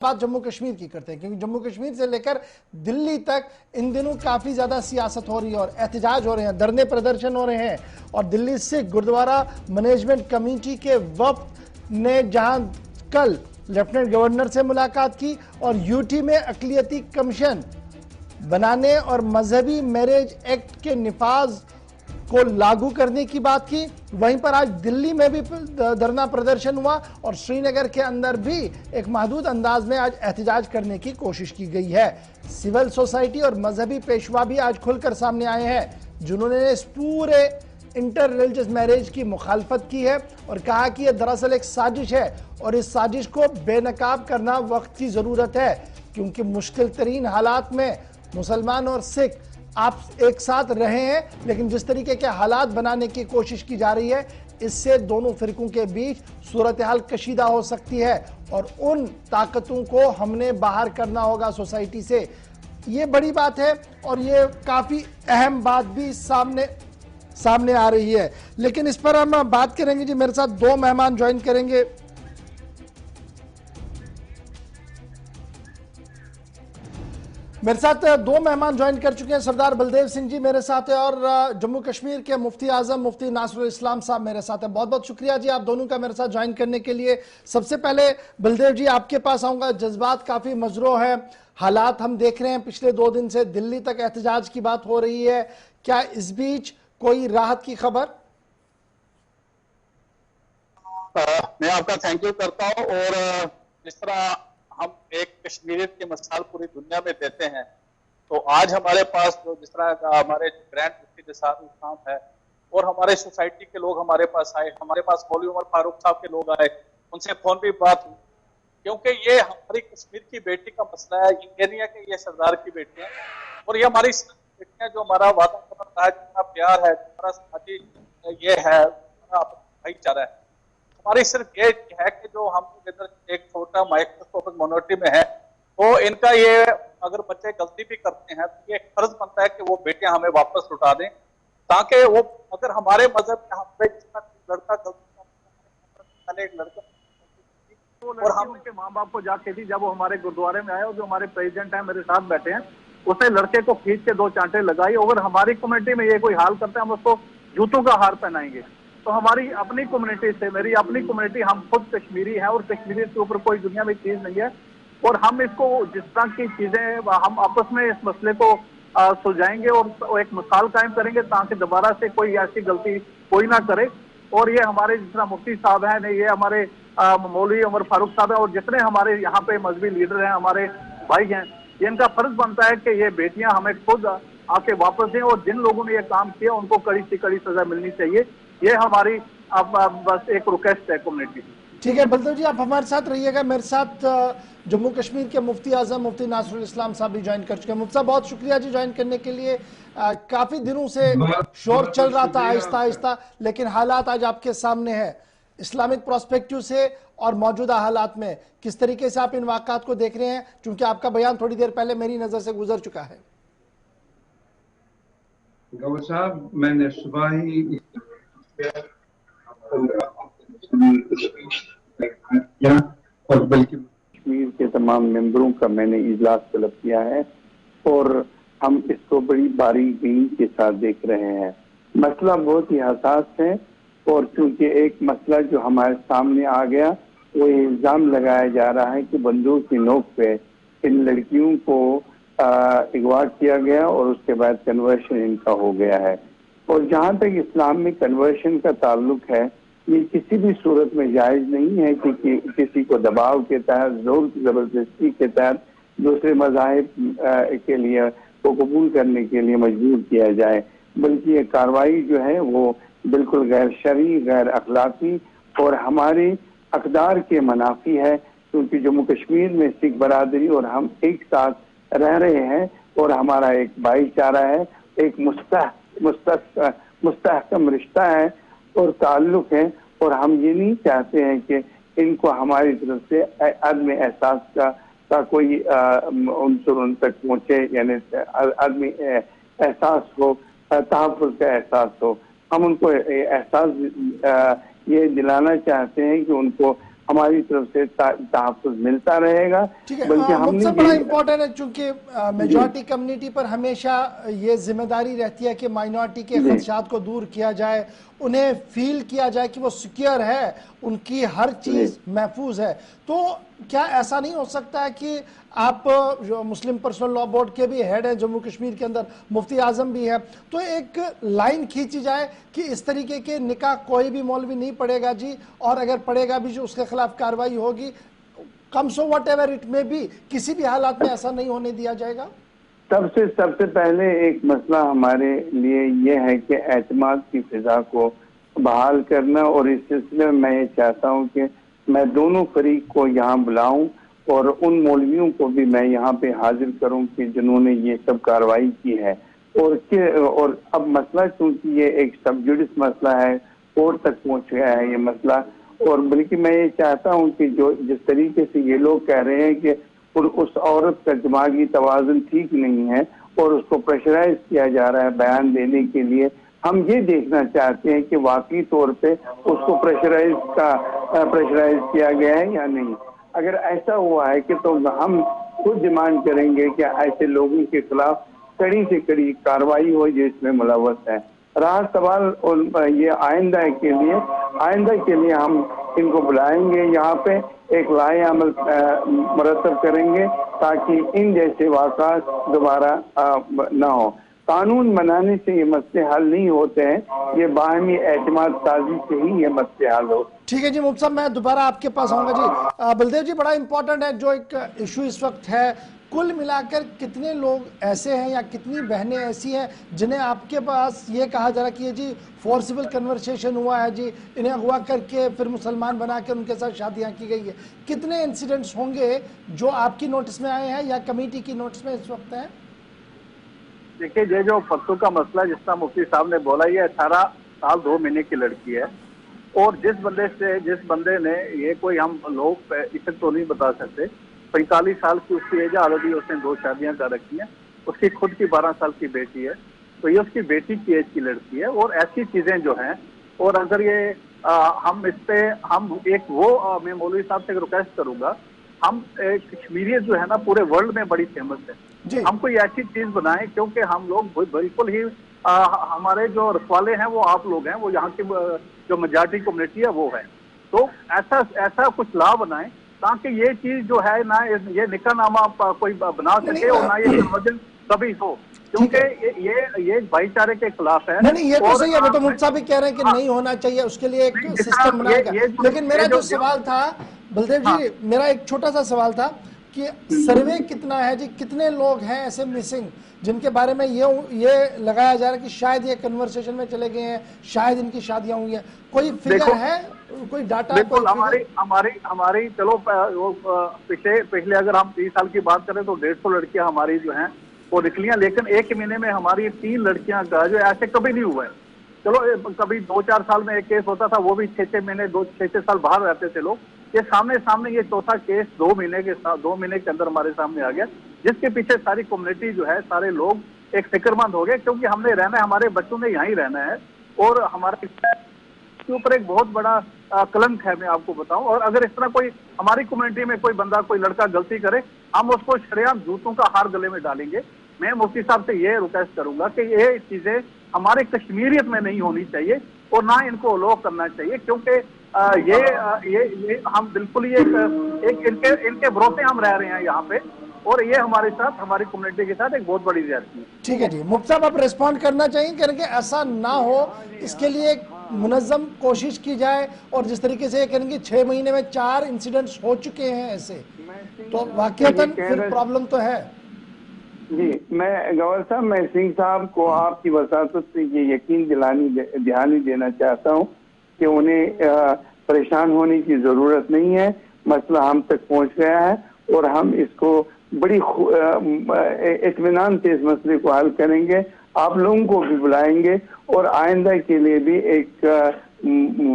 बात जम्मू कश्मीर की करते हैं, क्योंकि जम्मू कश्मीर से लेकर दिल्ली तक इन दिनों काफ़ी ज़्यादा सियासत हो रही है और एहतजाज हो रहे हैं, धरने प्रदर्शन हो रहे हैं। और दिल्ली सिख गुरुद्वारा मैनेजमेंट कमेटी के वफ्द ने जहां कल लेफ्टिनेंट गवर्नर से मुलाकात की और यूटी में अक़लियती कमीशन बनाने और मजहबी मैरिज एक्ट के निफाज को लागू करने की बात की, वहीं पर आज दिल्ली में भी धरना प्रदर्शन हुआ और श्रीनगर के अंदर भी एक महदूद अंदाज में आज एहतजाज करने की कोशिश की गई है। सिविल सोसाइटी और मजहबी पेशवा भी आज खुलकर सामने आए हैं, जिन्होंने इस पूरे इंटर रिलीजियस मैरिज की मुखालफत की है और कहा कि यह दरअसल एक साजिश है और इस साजिश को बेनकाब करना वक्त की जरूरत है, क्योंकि मुश्किल तरीन हालात में मुसलमान और सिख आप एक साथ रहे हैं, लेकिन जिस तरीके के हालात बनाने की कोशिश की जा रही है, इससे दोनों फिरकों के बीच सूरत हाल कशीदा हो सकती है और उन ताकतों को हमने बाहर करना होगा सोसाइटी से। ये बड़ी बात है और ये काफ़ी अहम बात भी सामने आ रही है। लेकिन इस पर हम बात करेंगे जी, मेरे साथ दो मेहमान ज्वाइन करेंगे। मेरे साथ दो मेहमान ज्वाइन कर चुके हैं। सरदार बलदेव सिंह जी मेरे साथ है और जम्मू कश्मीर के मुफ्ती आजम मुफ्ती नासरुल इस्लाम साहब मेरे साथ है। बहुत बहुत शुक्रिया जी आप दोनों का मेरे साथ ज्वाइन करने के लिए। सबसे पहले बलदेव जी आपके पास आऊंगा। जज्बात काफी मजरू है, हालात हम देख रहे हैं, पिछले 2 दिन से दिल्ली तक एहतजाज की बात हो रही है, क्या इस बीच कोई राहत की खबर? मैं आपका थैंक यू करता हूँ। और जिस तरह हम एक कश्मीरियत की मिसाल पूरी दुनिया में देते हैं, तो आज हमारे पास जो जिस तरह का हमारे ग्रैंड मुफ्ती निसारुल इस्लाम है और हमारे सोसाइटी के लोग हमारे पास आए, हमारे पास मौलवी उमर फारूक साहब के लोग आए, उनसे फोन पे बात हुई, क्योंकि ये हमारी कश्मीर की बेटी का मसला है। ये नहीं है कि ये सरदार की बेटी है, और ये हमारी बेटियां जो हमारा वातावरण है, जितना प्यार है, हमारा समाजी ये है, भाईचारा है, हमारी सिर्फ ये है कि जो हम इधर एक छोटा माइक्रोस्कोपिक माइनॉरिटी में है, तो इनका ये अगर बच्चे गलती भी करते हैं तो ये फर्ज बनता है कि वो बेटियां हमें वापस लौटा दें, ताकि वो अगर हमारे मजहब में हमारे लड़का गलती एक लड़का और हम उनके माँ बाप को जाके थी, जब वो हमारे गुरुद्वारे में आए और जो हमारे प्रेसिडेंट है मेरे साथ बैठे हैं, उसने लड़के को खींच के 2 चांटे लगाई। अगर हमारी कम्युनिटी में ये कोई हाल करते हैं, हम उसको जूतों का हार पहनाएंगे। तो हमारी अपनी कम्युनिटी से, मेरी अपनी कम्युनिटी, हम खुद कश्मीरी हैं और कश्मीरी के ऊपर कोई दुनिया में चीज नहीं है, और हम इसको जिस तरह की चीजें हम आपस में इस मसले को सुलझाएंगे और एक मिसाल कायम करेंगे ताकि दोबारा से कोई ऐसी गलती कोई ना करे। और ये हमारे जिस तरह मुफ्ती साहब हैं, ये हमारे मौलवी उमर फारूक साहब हैं और जितने हमारे यहाँ पे मजहबी लीडर हैं, हमारे भाई हैं, इनका फर्ज बनता है कि ये बेटियां हमें खुद आके वापस दें और जिन लोगों ने ये काम किया उनको कड़ी से कड़ी सजा मिलनी चाहिए। ये हमारी अब बस एक रिक्वेस्ट है कम्युनिटी। ठीक है बलदेव जी, आप हमारे साथ रहिएगा। मेरे साथ जम्मू कश्मीर के मुफ्ती आजम मुफ्ती नासरुल इस्लाम साहब भी ज्वाइन कर चुके हैं। मुफ्ती साहब बहुत शुक्रिया जी ज्वाइन करने के लिए। काफी दिनों से शोर चल रहा था आहिस्ता आहिस्ता, लेकिन हालात आज आपके सामने है। इस्लामिक प्रोस्पेक्टिव से और मौजूदा हालात में किस तरीके से आप इन वाक़ात को देख रहे हैं, क्योंकि आपका बयान थोड़ी देर पहले मेरी नजर से गुजर चुका है। गौर साहब, मैंने सुबह ही और बल्कि कश्मीर के तमाम मेंबरों का मैंने इजलास तलब किया है और हम इसको बड़ी बारीकी के साथ देख रहे हैं। मसला बहुत ही हसास है और चूंकि एक मसला जो हमारे सामने आ गया, वो इल्जाम लगाया जा रहा है कि बंदूक की नोक पे इन लड़कियों को अगवा किया गया और उसके बाद कन्वर्शन इनका हो गया है। और जहाँ तक इस्लाम में कन्वर्शन का ताल्लुक है, ये किसी भी सूरत में जायज़ नहीं है कि किसी को दबाव के तहत, जोर जबरदस्ती के तहत दूसरे मज़ाहिब के लिए को कबूल करने के लिए मजबूर किया जाए, बल्कि ये कार्रवाई जो है वो बिल्कुल गैर शरई, गैर अखलाकी और हमारे अक़दार के मनाफी है। क्योंकि जम्मू कश्मीर में सिख बरादरी और हम एक साथ रह रहे हैं और हमारा एक भाईचारा है, एक मुस्तहकम रिश्ता है और ताल्लुक है, और हम ये नहीं चाहते हैं कि इनको हमारी तरफ से आदमी एहसास का कोई उनसुर उन तक पहुँचे, यानी आदमी एहसास हो, तहफ़्फ़ुज़ का एहसास हो। हम उनको एहसास ये दिलाना चाहते हैं कि उनको हमारी तरफ से तहफ़्फ़ुज़ मिलता रहेगा। ठीक है, बल्कि हमने बड़ा इम्पोर्टेंट है, चूंकि मेजॉरिटी कम्युनिटी पर हमेशा ये जिम्मेदारी रहती है कि माइनॉरिटी के खदशात को दूर किया जाए, उन्हें फील किया जाए कि वो सिक्योर है, उनकी हर चीज महफूज है। तो क्या ऐसा नहीं हो सकता है कि आप जो मुस्लिम पर्सनल लॉ बोर्ड के भी हेड हैं जम्मू कश्मीर के अंदर, मुफ्ती आजम भी है, तो एक लाइन खींची जाए कि इस तरीके के निकाह कोई भी मौलवी नहीं पढ़ेगा जी, और अगर पढ़ेगा भी जो उसके खिलाफ कार्रवाई होगी, कम सो वट एवर इट में भी, किसी भी हालात में ऐसा नहीं होने दिया जाएगा। सबसे पहले एक मसला हमारे लिए ये है कि एतमाद की फिजा को बहाल करना, और इस सिलसिले में मैं ये चाहता हूँ कि मैं दोनों फरीक को यहाँ बुलाऊं और उन मौलवियों को भी मैं यहाँ पे हाजिर करूं कि जिन्होंने ये सब कार्रवाई की है। और अब मसला चूंकि ये एक सब जुडिस मसला है, कोर्ट तक पहुँच गया है ये मसला, और बल्कि मैं ये चाहता हूँ कि जो जिस तरीके से ये लोग कह रहे हैं कि उस औरत का दिमागी तवाज़ुन ठीक नहीं है और उसको प्रेशराइज किया जा रहा है बयान देने के लिए, हम ये देखना चाहते हैं कि वाकई तौर पे उसको प्रेशराइज किया गया है या नहीं। अगर ऐसा हुआ है कि तो हम खुद डिमांड करेंगे कि ऐसे लोगों के खिलाफ कड़ी से कड़ी कार्रवाई हो जो इसमें मुलव्वस है। रहा सवाल और ये आइंदा के लिए हम इनको बुलाएंगे, यहाँ पे एक लाए अमल मुरतब करेंगे ताकि इन जैसे वाक़ात दोबारा न हो। कानून बनाने से ये मसले हल नहीं होते हैं, ये बाहमी एतमाद साजी से ही ये मसले हल हो। ठीक है जी मुफ्ती साहब, मैं दोबारा आपके पास आऊंगा जी। बलदेव जी, बड़ा इंपॉर्टेंट है जो एक इशू इस वक्त है, कुल मिलाकर कितने लोग ऐसे हैं या कितनी बहनें ऐसी हैं जिन्हें आपके पास ये कहा जा रहा है कि ये जी फोर्सिबल कन्वर्सेशन हुआ है जी, इन्हें अगवा करके फिर मुसलमान बनाकर उनके साथ शादियां की गई है? कितने इंसिडेंट्स होंगे जो आपकी नोटिस में आए हैं या कमेटी की नोटिस में इस वक्त हैं? देखिए, ये जो परसों का मसला जिस तरह मुफ्ती साहब ने बोला, ये 18 साल 2 महीने की लड़की है, और जिस बंदे ने ये कोई हम लोग इसे तो नहीं बता सकते, 45 साल की उसकी एज है, ऑलरेडी उसने 2 शादियां कर रखी हैं, उसकी खुद की 12 साल की बेटी है, तो ये उसकी बेटी की एज की लड़की है। और ऐसी चीजें जो हैं, और अगर ये हम इस पे मैं मौलवी साहब से रिक्वेस्ट करूंगा, हम कश्मीरियत जो है ना पूरे वर्ल्ड में बड़ी फेमस है, हम कोई ऐसी चीज बनाएं, क्योंकि हम लोग बिल्कुल ही हमारे जो रखवाले हैं वो आप लोग हैं, वो यहाँ की जो मेजॉरिटी कम्युनिटी है वो है, तो ऐसा कुछ लॉ बनाएं ताकि ये चीज जो है ना, ये निकाहनामा कोई बना सके और ना ये कन्वर्जन कभी हो, क्योंकि ये भाईचारे के खिलाफ है। नहीं, ये तो सही है, वो तो मुफ्ती साहब भी कह रहे हैं कि नहीं होना चाहिए, उसके लिए एक सिस्टम बनाएगा। लेकिन मेरा जो सवाल था बलदेव जी, मेरा एक छोटा सा सवाल था कि सर्वे कितना है जी, कितने लोग हैं ऐसे मिसिंग जिनके बारे में ये लगाया जा रहा है कि शायद ये कन्वर्सेशन में चले गए हैं, शायद इनकी शादियां हुई हैं? कोई फिगर है, कोई डाटा? बिल्कुल, हमारी चलो पिछले अगर हम 30 साल की बात करें तो 150 लड़कियां हमारी जो हैं वो निकलियां, लेकिन एक महीने में हमारी 3 लड़कियां का जो ऐसे कभी नहीं हुआ है। चलो कभी 2-4 साल में एक केस होता था, वो भी 6-6 महीने 6-6 साल बाहर रहते थे लोग। ये सामने ये चौथा केस 2 महीने के अंदर हमारे सामने आ गया, जिसके पीछे सारी कम्युनिटी जो है, सारे लोग एक फिक्रमंद हो गए, क्योंकि हमने रहना है, हमारे बच्चों ने यहीं रहना है, और हमारे के ऊपर एक बहुत बड़ा कलंक है, मैं आपको बताऊं। और अगर इस तरह कोई हमारी कम्युनिटी में कोई बंदा, कोई लड़का गलती करे, हम उसको शरेआम जूतों का हार गले में डालेंगे। मैं मुफ्ती साहब से ये रिक्वेस्ट करूंगा कि ये चीजें हमारे कश्मीरियत में नहीं होनी चाहिए और ना इनको अलो करना चाहिए, क्योंकि ये हम बिल्कुल ही इनके भरोसे हम रह रहे हैं यहाँ पे, और ये हमारे साथ, हमारी कम्युनिटी के साथ एक बहुत बड़ी ज्यादती है। ठीक है जी मुफ्ती साहब, आप रिस्पॉन्ड करना चाहिए करेंगे, ऐसा ना हो इसके लिए एक मुनज़्ज़म कोशिश की जाए, और जिस तरीके से करेंगे 6 महीने में 4 इंसिडेंट्स हो चुके हैं ऐसे, तो वाकईतन फिर प्रॉब्लम तो है जी। मैं गवर्नर साहब, मैं सिंह साहब को आपकी वसातत से ये यकीन ध्यान देना चाहता हूँ कि उन्हें परेशान होने की जरूरत नहीं है। मसला हम तक पहुँच गया है और हम इसको बड़ी इत्मीनान से इस मसले को हल करेंगे। आप लोगों को भी बुलाएंगे और आइंदा के लिए भी एक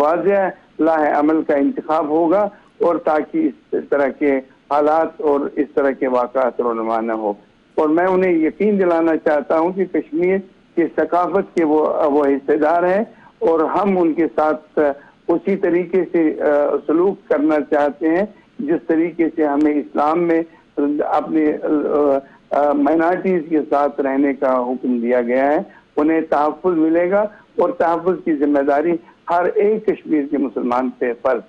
वाज़ेह लाहे अमल का इंतखाब होगा, और ताकि इस तरह के हालात और इस तरह के वाक़ात रोनुमा न हो। और मैं उन्हें यकीन दिलाना चाहता हूँ कि कश्मीर की सकाफत के वो हिस्सेदार हैं, और हम उनके साथ उसी तरीके से सलूक करना चाहते हैं जिस तरीके से हमें इस्लाम में अपने माइनॉरिटीज के साथ रहने का हुक्म दिया गया है। उन्हें तहफ़्फ़ुज़ मिलेगा और तहफ़्फ़ुज़ की जिम्मेदारी हर एक कश्मीर के मुसलमान पे फर्ज।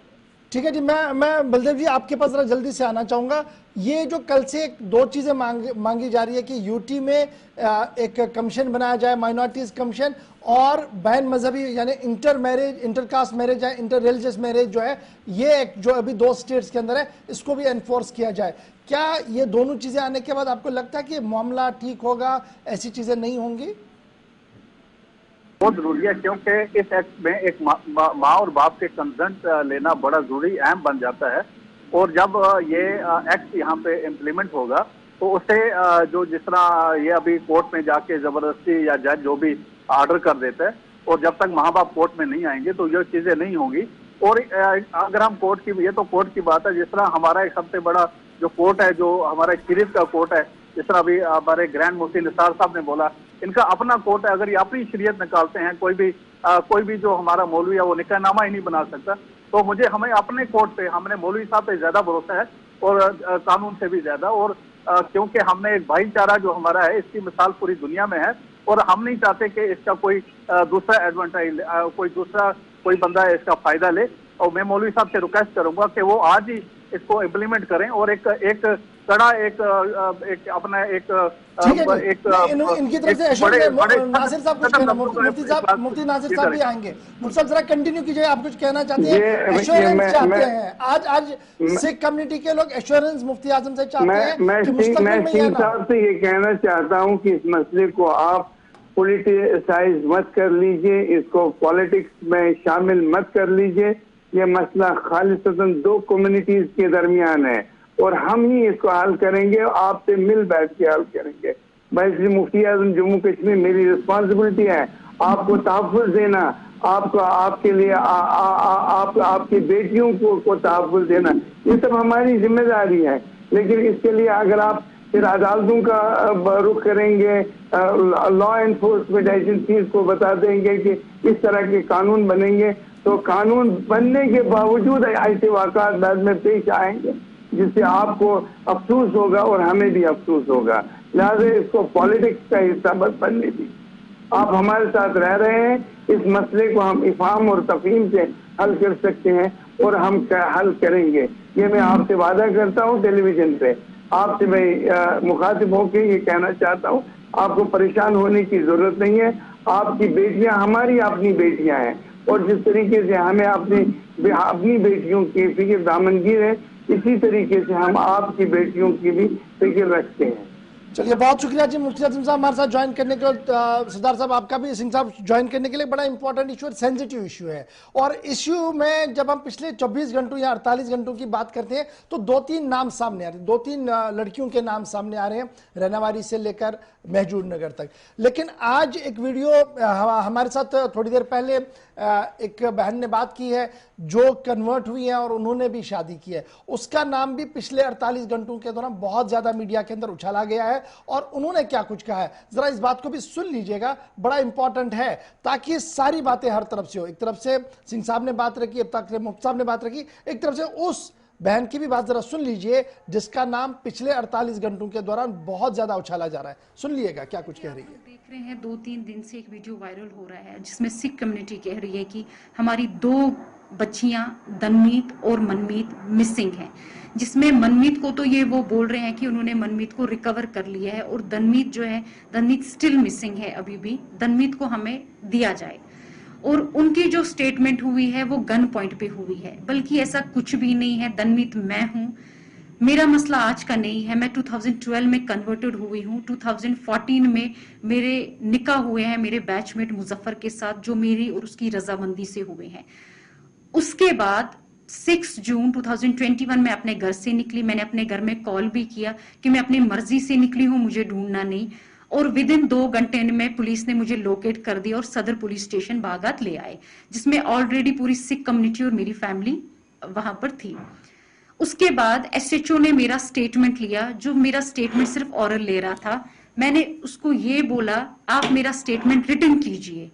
ठीक है जी, मैं बलदेव जी आपके पास जरा जल्दी से आना चाहूँगा। ये जो कल से दो चीज़ें मांगी जा रही है कि यूटी में एक कमीशन बनाया जाए, माइनॉरिटीज कमीशन, और बैन मजहबी यानी inter marriage, inter caste marriage है, इंटर रिलीजियस मैरिज जो है, ये एक जो अभी 2 स्टेट्स के अंदर है, इसको भी एनफोर्स किया जाए। क्या ये दोनों चीज़ें आने के बाद आपको लगता है कि मामला ठीक होगा, ऐसी चीज़ें नहीं होंगी? बहुत जरूरी है, क्योंकि इस एक्ट में एक माँ और बाप के कंसेंट लेना बड़ा जरूरी अहम बन जाता है। और जब ये एक्ट यहाँ पे इम्प्लीमेंट होगा तो उससे जो जिस तरह ये अभी कोर्ट में जाके जबरदस्ती या जज जो भी ऑर्डर कर देता है, और जब तक माँ बाप कोर्ट में नहीं आएंगे तो ये चीजें नहीं होंगी। और अगर हम कोर्ट की, ये तो कोर्ट की बात है, जिस तरह हमारा एक सबसे बड़ा जो कोर्ट है, जो हमारा शरीयत का कोर्ट है, जिस तरह अभी हमारे ग्रैंड मुफ्ती निसार साहब ने बोला, इनका अपना कोर्ट है। अगर ये अपनी शरीयत निकालते हैं, कोई भी जो हमारा मौलवी है वो निकाहनामा ही नहीं बना सकता। तो हमें अपने कोर्ट पे, हमने मौलवी साहब पे ज्यादा भरोसा है और कानून से भी ज्यादा। और क्योंकि हमने एक भाईचारा जो हमारा है, इसकी मिसाल पूरी दुनिया में है, और हम नहीं चाहते कि इसका कोई दूसरा एडवांटेज, कोई बंदा इसका फायदा ले। और मैं मौलवी साहब से रिक्वेस्ट करूंगा कि वो आज ही इसको इम्प्लीमेंट करें और एक कड़ा अपना एक इनकी तरफ से नासिर साहब कुछ कहना, मुफ्ती नासिर साहब भी आएंगे। मुफ्ती साहब जरा कंटिन्यू कीजिए, आप कुछ कहना चाहते हैं? एश्योरेंस चाहते हैं आज सिख कम्युनिटी के लोग, एश्योरेंस मुफ्ती आजम से चाहते हैं कि मुस्तकबिल में सिंह साहब से ये कहना चाहता हूँ कि इस मसले को आप पॉलिटिसाइज मत कर लीजिए, इसको पॉलिटिक्स में शामिल मत कर लीजिए। ये मसला खालिसतन 2 कम्युनिटीज के दरमियान है और हम ही इसको हल करेंगे, आपसे मिल बैठ के हल करेंगे। मैं इसलिए मुफ्ती आज़म जम्मू कश्मीर, मेरी रिस्पॉन्सिबिलिटी है आपको तहफ़्फ़ुज़ देना, आपको आपके लिए आपकी बेटियों को तहफ़्फ़ुज़ देना, ये सब हमारी जिम्मेदारी है। लेकिन इसके लिए अगर आप फिर अदालतों का रुख करेंगे, लॉ एनफोर्समेंट एजेंसीज को बता देंगे कि इस तरह के कानून बनेंगे, तो कानून बनने के बावजूद ऐसे वाक़ात बाद में पेश आएंगे जिससे आपको अफसोस होगा और हमें भी अफसोस होगा। लिहाजा इसको पॉलिटिक्स का हिस्सा मत बनने दी। आप हमारे साथ रह रहे हैं, इस मसले को हम इफ़हाम और तफ़हीम से हल कर सकते हैं और हम हल करेंगे। ये मैं आपसे वादा करता हूँ। टेलीविजन पे आपसे मैं मुखातिब होकर ये कहना चाहता हूँ, आपको परेशान होने की जरूरत नहीं है। आपकी बेटियां हमारी अपनी बेटियां हैं और जिस तरीके से हमें अपनी बेटियों की फिक्र दामनगीर है, इसी तरीके से हम आपकी बेटियों की भी फिक्र रखते हैं। चलिए, बहुत शुक्रिया जी मुफ्ती आज़म साहब हमारे साथ ज्वाइन करने के लिए। सरदार साहब आपका भी, सिंह साहब ज्वाइन करने के लिए। बड़ा इंपॉर्टेंट इशू है, सेंसिटिव इशू है, और इशू में जब हम पिछले 24 घंटों या 48 घंटों की बात करते हैं तो 2-3 नाम सामने आ रहे हैं, 2-3 लड़कियों के नाम सामने आ रहे हैं, रहनावारी से लेकर महजूर नगर तक। लेकिन आज एक वीडियो हमारे साथ थोड़ी देर पहले एक बहन ने बात की है जो कन्वर्ट हुई है और उन्होंने भी शादी की है, उसका नाम भी पिछले 48 घंटों के दौरान बहुत ज्यादा मीडिया के अंदर उछाला गया है और उन्होंने क्या कुछ कहा है, जरा इस बात को भी सुन लीजिएगा, बड़ा इंपॉर्टेंट है ताकि सारी बातें हर तरफ से हो। एक तरफ से सिंह साहब ने बात रखी, अब तक मुफ्ती साहब ने बात रखी, एक तरफ से उस बहन की भी बात जरा सुन लीजिए जिसका नाम पिछले 48 घंटों के दौरान बहुत ज्यादा उछाला जा रहा है। सुन लीजिएगा क्या कुछ कह रही है। देख रहे हैं 2-3 दिन से एक वीडियो वायरल हो रहा है जिसमें सिख कम्युनिटी कह रही है कि हमारी 2 बच्चियां दनमीत और मनमीत मिसिंग हैं, जिसमें मनमीत को तो ये वो बोल रहे हैं कि उन्होंने मनमीत को रिकवर कर लिया है और दनमीत जो है, दनमीत स्टिल मिसिंग है, अभी भी दनमीत को हमें दिया जाए। और उनकी जो स्टेटमेंट हुई है वो गन पॉइंट पे हुई है, बल्कि ऐसा कुछ भी नहीं है। दनमीत मैं हूं, मेरा मसला आज का नहीं है। मैं 2012 में कन्वर्टेड हुई हूं, 2014 में मेरे निकाह हुए हैं मेरे बैचमेट मुजफ्फर के साथ, जो मेरी और उसकी रजामंदी से हुए हैं। उसके बाद 6 जून 2021 में अपने घर से निकली। मैंने अपने घर में कॉल भी किया कि मैं अपनी मर्जी से निकली हूं, मुझे ढूंढना नहीं, और विद इन 2 घंटे में पुलिस ने मुझे लोकेट कर दिया और सदर पुलिस स्टेशन बागात ले आए, जिसमें ऑलरेडी पूरी सिख कम्युनिटी और मेरी फैमिली वहां पर थी। उसके बाद SHO ने मेरा स्टेटमेंट लिया, जो मेरा स्टेटमेंट सिर्फ ऑरल ले रहा था। मैंने उसको ये बोला, आप मेरा स्टेटमेंट रिटन कीजिए,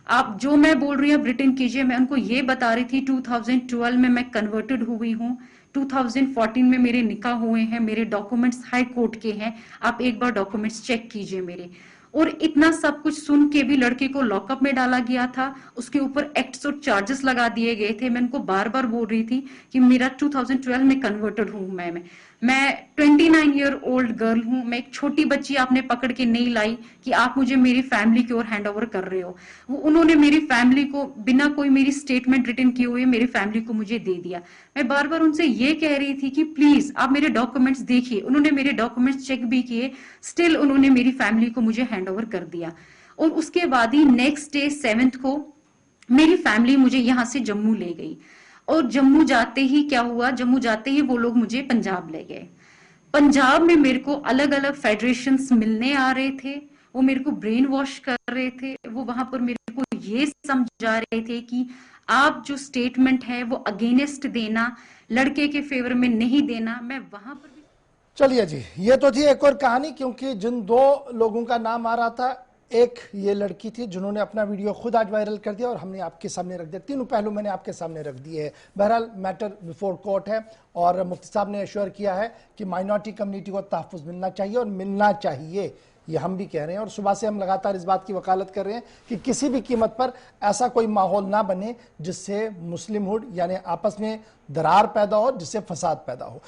आप जो मैं बोल रही हूँ आप रिटर्न कीजिए। मैं उनको ये बता रही थी 2012 में मैं कन्वर्टेड हुई हूँ, 2014 में मेरे निकाह हुए हैं, मेरे डॉक्यूमेंट्स हाई कोर्ट के हैं, आप एक बार डॉक्यूमेंट्स चेक कीजिए मेरे। और इतना सब कुछ सुन के भी लड़के को लॉकअप में डाला गया था, उसके ऊपर एक्ट्स और चार्जेस लगा दिए गए थे। मैं उनको बार बार बोल रही थी कि मेरा 2012 में कन्वर्टेड हूं मैं 29 ईयर ओल्ड गर्ल हूं, मैं एक छोटी बच्ची आपने पकड़ के नहीं लाई कि आप मुझे मेरी फैमिली की ओर हैंड ओवर कर रहे हो। उन्होंने मेरी फैमिली को बिना कोई मेरी स्टेटमेंट रिटर्न किए हुए मेरी फैमिली को मुझे दे दिया। मैं बार बार उनसे ये कह रही थी कि प्लीज आप मेरे डॉक्यूमेंट्स देखिए। उन्होंने मेरे डॉक्यूमेंट्स चेक भी किए, स्टिल उन्होंने मेरी फैमिली को मुझे हैंड ओवर कर दिया। और उसके बाद ही नेक्स्ट डे 7th को मेरी फैमिली मुझे यहां से जम्मू ले गई। और जम्मू जाते ही क्या हुआ, जम्मू जाते ही वो लोग मुझे पंजाब ले गए। पंजाब में मेरे को अलग अलग फेडरेशंस मिलने आ रहे थे, वो मेरे को ब्रेन वॉश कर रहे थे। वो वहां पर मेरे को ये समझा रहे थे कि आप जो स्टेटमेंट है वो अगेंस्ट देना, लड़के के फेवर में नहीं देना। मैं वहां पर भी चलिए जी, ये तो थी एक और कहानी, क्योंकि जिन दो लोगों का नाम आ रहा था, एक ये लड़की थी जिन्होंने अपना वीडियो खुद आज वायरल कर दिया और हमने आपके सामने रख दिया। तीनों पहलू मैंने आपके सामने रख दिए हैं। बहरहाल मैटर बिफोर कोर्ट है और मुफ्ती साहब ने एश्योर किया है कि माइनॉरिटी कम्युनिटी को तहफ़्फ़ुज़ मिलना चाहिए और मिलना चाहिए, ये हम भी कह रहे हैं। और सुबह से हम लगातार इस बात की वकालत कर रहे हैं कि किसी भी कीमत पर ऐसा कोई माहौल ना बने जिससे मुस्लिमहुड यानी आपस में दरार पैदा हो, जिससे फसाद पैदा हो।